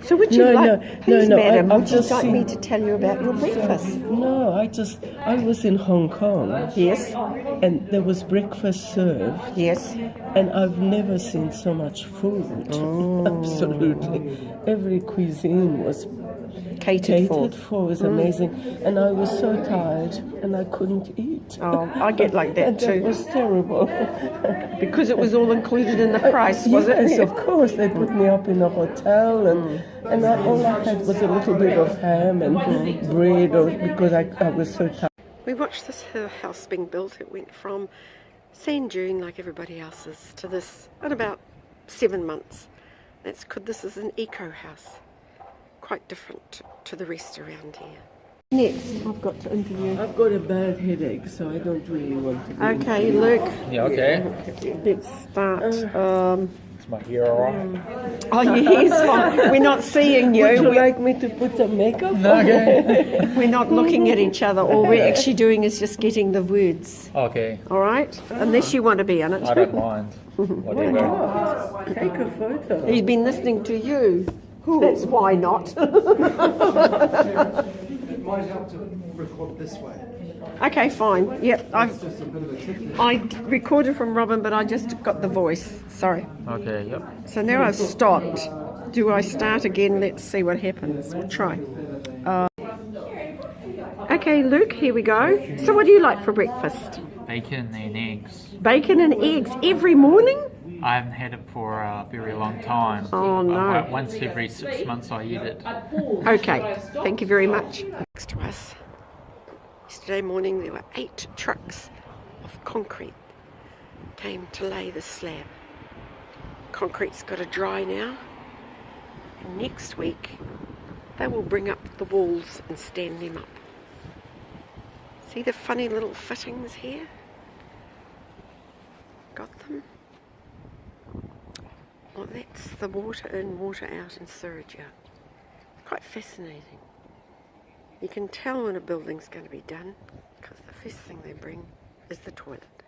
So would you please, no, madam, I've would you just like me seen- to tell you about your breakfast? No, I was in Hong Kong. Yes, And there was breakfast served. yes. And I've never seen so much food. Absolutely. Every cuisine was Catered for. catered for. It was amazing. And I was so tired and I couldn't eat. Oh, I get like that And that too. was terrible. Because it was all included in the price, was it? Yes, of course. They put me up in a hotel and all I had was a little bit of ham and bread because I was so tired. We watched this house being built. It went from sand dune like everybody else's to this in about 7 months. That's good. This is an eco house. Quite different to the rest around here. Next, I've got to interview. I've got a bad headache, so I don't really want to be Okay, Luke, Yeah, okay. let's start. Is my hair alright? Oh, yes, fine. We're not seeing you. Would you like me to put some makeup on? Okay. We're not looking at each other. All we're actually doing is just getting the words. Okay. All right? Unless you want to be in I it. don't mind. Why Whatever. not? Take a photo. He's been listening to you. That's why not. It might help to record this way. Okay, fine. Yep, It's just a bit of a technique. I recorded from Robin, but I just got the voice. Sorry. Okay, yep. So now I've stopped. Do I start again? Let's see what happens. We'll try. Okay, Luke, here we go. So what do you like for breakfast? Bacon and eggs. Bacon and eggs every morning? I haven't had it for a very long time. Oh, no. About once every 6 months I eat it. Okay, thank you very much. Next to us. Yesterday morning there were 8 trucks of concrete came to lay the slab. Concrete's got to dry now. And next week they will bring up the walls and stand them up. See the funny little fittings here? Got them? Well, that's the water in, water out and sewage out. Quite fascinating. You can tell when a building's going to be done because the first thing they bring is the toilet.